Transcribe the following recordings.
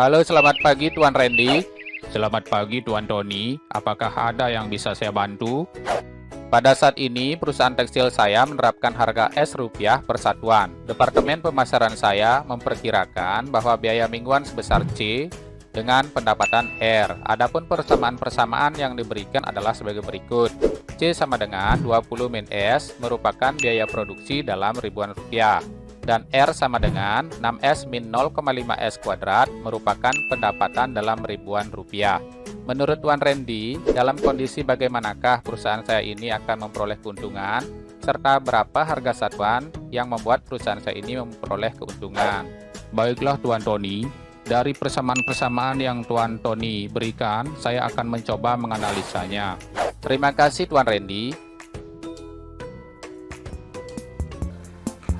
Halo, selamat pagi Tuan Randy. Selamat pagi Tuan Tony. Apakah ada yang bisa saya bantu? Pada saat ini, perusahaan tekstil saya menerapkan harga Rp per satuan. Departemen pemasaran saya memperkirakan bahwa biaya mingguan sebesar C dengan pendapatan R. Adapun persamaan-persamaan yang diberikan adalah sebagai berikut. C sama dengan 20 min S merupakan biaya produksi dalam ribuan rupiah. Dan R sama dengan 6S min 0,5 S kuadrat merupakan pendapatan dalam ribuan rupiah. Menurut Tuan Randy, dalam kondisi bagaimanakah perusahaan saya ini akan memperoleh keuntungan, serta berapa harga satuan yang membuat perusahaan saya ini memperoleh keuntungan? Baiklah Tuan Tony, dari persamaan-persamaan yang Tuan Tony berikan, saya akan mencoba menganalisanya. Terima kasih Tuan Randy.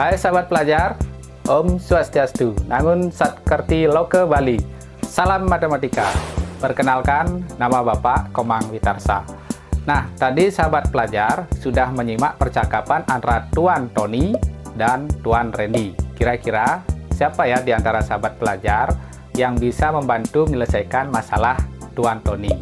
Hai sahabat pelajar, Om Swastiastu, Nangun Satkerti Loke Bali. Salam matematika. Perkenalkan, nama Bapak Komang Witarsa. Nah, tadi sahabat pelajar sudah menyimak percakapan antara Tuan Tony dan Tuan Randy. Kira-kira siapa ya di antara sahabat pelajar yang bisa membantu menyelesaikan masalah Tuan Tony?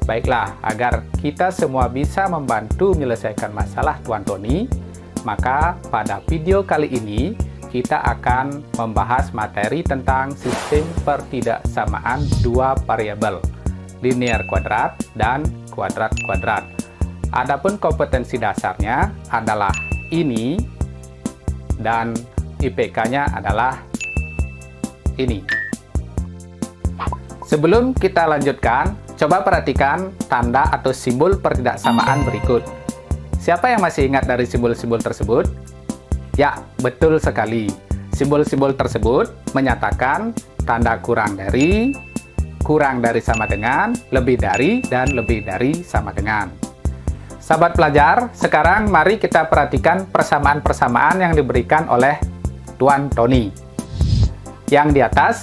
Baiklah, agar kita semua bisa membantu menyelesaikan masalah Tuan Tony, maka pada video kali ini kita akan membahas materi tentang sistem pertidaksamaan dua variabel, linear kuadrat dan kuadrat kuadrat. Adapun kompetensi dasarnya adalah ini dan IPK-nya adalah ini. Sebelum kita lanjutkan, coba perhatikan tanda atau simbol pertidaksamaan berikut. Siapa yang masih ingat dari simbol-simbol tersebut? Ya, betul sekali. Simbol-simbol tersebut menyatakan tanda kurang dari sama dengan, lebih dari, dan lebih dari sama dengan. Sahabat pelajar, sekarang mari kita perhatikan persamaan-persamaan yang diberikan oleh Tuan Tony. Yang di atas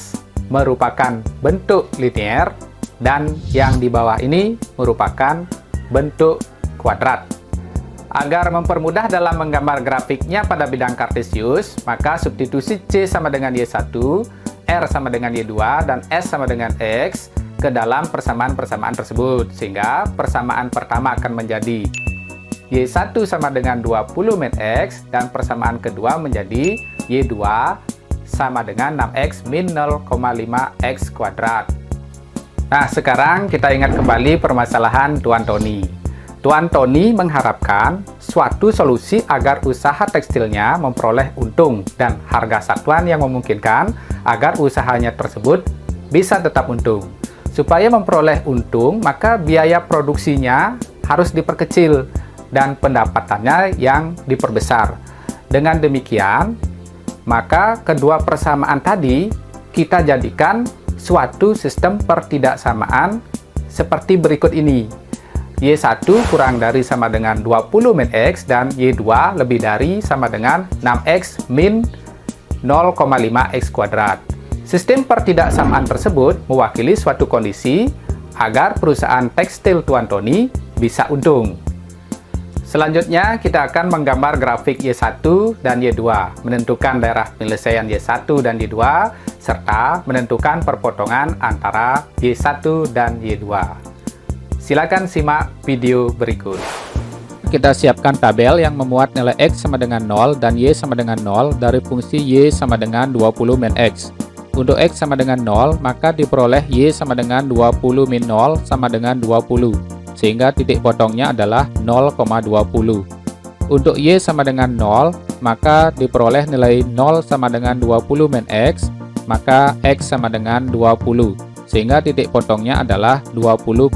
merupakan bentuk linear, dan yang di bawah ini merupakan bentuk kuadrat. Agar mempermudah dalam menggambar grafiknya pada bidang kartesius, maka substitusi C sama dengan Y1, R sama dengan Y2, dan S sama dengan X ke dalam persamaan-persamaan tersebut. Sehingga persamaan pertama akan menjadi Y1 sama dengan 20 min X, dan persamaan kedua menjadi Y2 sama dengan 6X min 0,5 X kuadrat. Nah, sekarang kita ingat kembali permasalahan Tuan Tony. Tuan Tony mengharapkan suatu solusi agar usaha tekstilnya memperoleh untung dan harga satuan yang memungkinkan agar usahanya tersebut bisa tetap untung. Supaya memperoleh untung, maka biaya produksinya harus diperkecil dan pendapatannya yang diperbesar. Dengan demikian, maka kedua persamaan tadi kita jadikan suatu sistem pertidaksamaan seperti berikut ini. Y1 kurang dari sama dengan 20 min X dan Y2 lebih dari sama dengan 6X min 0,5 X kuadrat. Sistem pertidaksamaan tersebut mewakili suatu kondisi agar perusahaan tekstil Tuan Tony bisa untung. Selanjutnya kita akan menggambar grafik Y1 dan Y2, menentukan daerah penyelesaian Y1 dan Y2, serta menentukan perpotongan antara Y1 dan Y2. Silakan simak video berikut. Kita siapkan tabel yang memuat nilai X sama dengan 0 dan Y sama dengan 0 dari fungsi Y sama dengan 20 min X. Untuk X sama dengan 0, maka diperoleh Y sama dengan 20 min 0 sama dengan 20, sehingga titik potongnya adalah 0,20. Untuk Y sama dengan 0, maka diperoleh nilai 0 sama dengan 20 min X, maka X sama dengan 20. Sehingga titik potongnya adalah 20,0.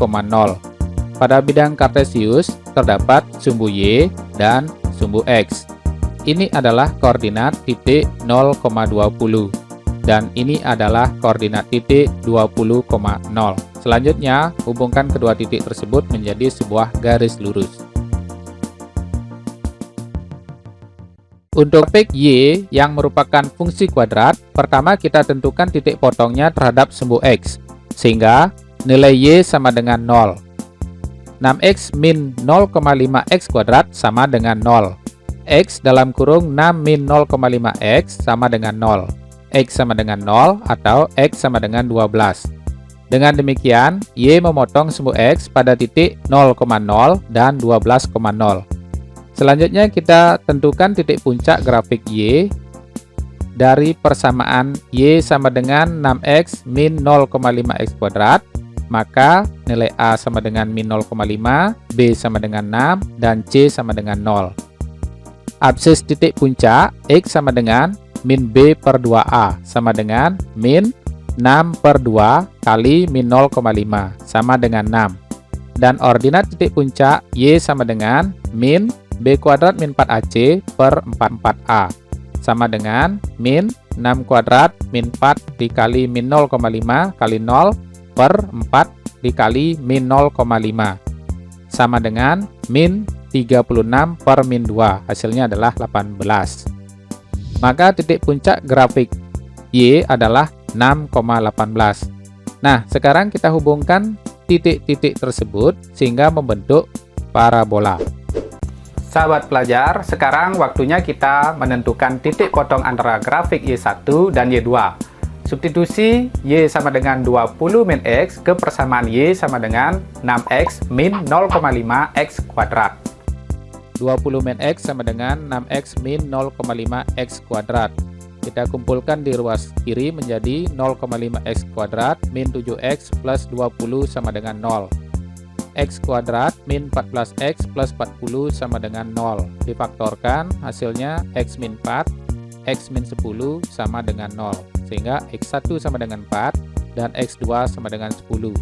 Pada bidang kartesius terdapat sumbu Y dan sumbu X. Ini adalah koordinat titik 0,20 dan ini adalah koordinat titik 20,0. Selanjutnya, hubungkan kedua titik tersebut menjadi sebuah garis lurus. Untuk grafik Y yang merupakan fungsi kuadrat, pertama kita tentukan titik potongnya terhadap sumbu X, sehingga nilai Y sama dengan 0. 6X min 0,5 X kuadrat sama dengan 0. X dalam kurung 6 min 0,5 X sama dengan 0. X sama dengan 0 atau X sama dengan 12. Dengan demikian, Y memotong semu X pada titik 0,0 dan 12,0. Selanjutnya kita tentukan titik puncak grafik Y dari persamaan Y sama dengan 6X min 0,5X kuadrat. Maka nilai A sama dengan min 0,5, B sama dengan 6, dan C sama dengan 0. Absis titik puncak X sama dengan min B per 2A sama dengan min 6 per 2 kali min 0,5 sama dengan 6. Dan ordinat titik puncak Y sama dengan min B kuadrat min 4AC per 44A sama dengan min 6 kuadrat min 4 dikali min 0,5 kali 0 per 4 dikali min 0,5 sama dengan min 36 per min 2, hasilnya adalah 18. Maka titik puncak grafik Y adalah 6,18. Nah, sekarang kita hubungkan titik-titik tersebut sehingga membentuk parabola. Sahabat pelajar, sekarang waktunya kita menentukan titik potong antara grafik Y1 dan Y2. Substitusi Y sama dengan 20 min X ke persamaan Y sama dengan 6X min 0,5X kuadrat. 20 min X sama dengan 6X min 0,5X kuadrat. Kita kumpulkan di ruas kiri menjadi 0,5X kuadrat min 7X plus 20 sama dengan 0. X kuadrat min 14X plus 40 sama dengan 0. Difaktorkan, hasilnya X min 4, X min 10 sama dengan 0. Sehingga X1 sama dengan 4 dan X2 sama dengan 10.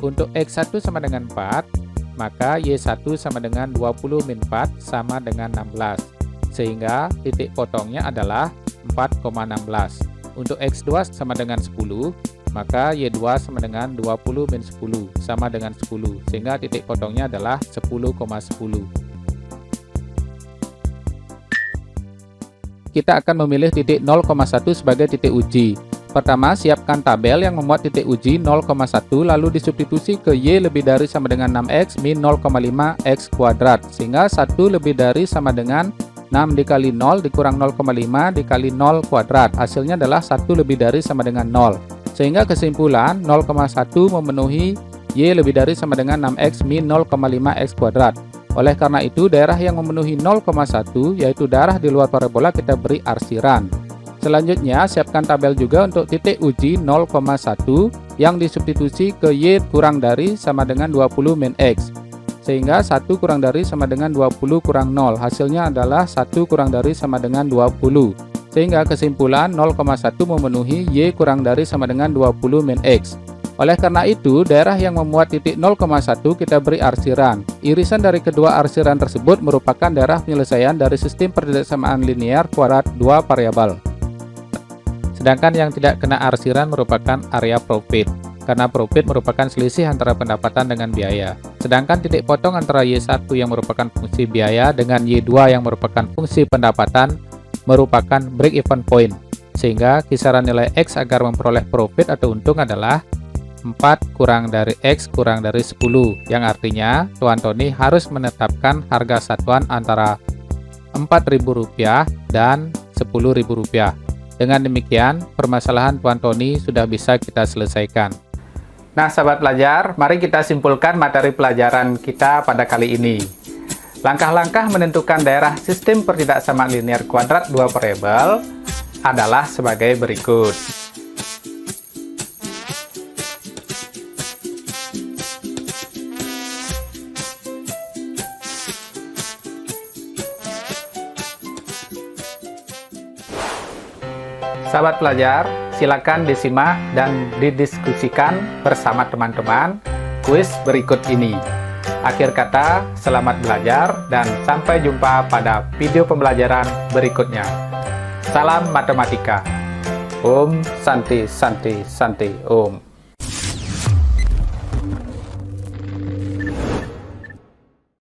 Untuk X1 sama dengan 4, maka Y1 sama dengan 20 min 4 sama dengan 16. Sehingga titik potongnya adalah 4,16. Untuk X2 sama dengan 10, maka Y2 sama dengan 20 min 10 sama dengan 10. Sehingga titik potongnya adalah 10,10. Kita akan memilih titik 0,1 sebagai titik uji. Pertama, siapkan tabel yang memuat titik uji 0,1 lalu disubstitusi ke Y lebih dari sama dengan 6X min 0,5X kuadrat. Sehingga 1 lebih dari sama dengan 6 dikali 0 dikurang 0,5 dikali 0 kuadrat. Hasilnya adalah 1 lebih dari sama dengan 0. Sehingga kesimpulan 0,1 memenuhi Y lebih dari sama dengan 6X min 0,5X kuadrat. Oleh karena itu, daerah yang memenuhi 0,1 yaitu daerah di luar parabola kita beri arsiran. Selanjutnya, siapkan tabel juga untuk titik uji 0,1 yang disubstitusi ke Y kurang dari sama dengan 20 min X. Sehingga 1 kurang dari sama dengan 20 kurang 0. Hasilnya adalah 1 kurang dari sama dengan 20. Sehingga kesimpulan 0,1 memenuhi Y kurang dari sama dengan 20 min X. Oleh karena itu, daerah yang memuat titik 0,1 kita beri arsiran. Irisan dari kedua arsiran tersebut merupakan daerah penyelesaian dari sistem pertidaksamaan linear kuadrat 2 variabel. Sedangkan yang tidak kena arsiran merupakan area profit, karena profit merupakan selisih antara pendapatan dengan biaya. Sedangkan titik potong antara Y1 yang merupakan fungsi biaya dengan Y2 yang merupakan fungsi pendapatan merupakan break-even point. Sehingga kisaran nilai X agar memperoleh profit atau untung adalah 4 kurang dari X kurang dari 10, yang artinya Tuan Tony harus menetapkan harga satuan antara Rp4.000 dan Rp10.000. Dengan demikian, permasalahan Tuan Tony sudah bisa kita selesaikan. Nah, sahabat pelajar, mari kita simpulkan materi pelajaran kita pada kali ini. Langkah-langkah menentukan daerah sistem pertidaksamaan linear kuadrat 2 variabel adalah sebagai berikut. Sahabat pelajar, silakan disimak dan didiskusikan bersama teman-teman kuis berikut ini. Akhir kata, selamat belajar dan sampai jumpa pada video pembelajaran berikutnya. Salam matematika. Om Santi Santi Santi Om.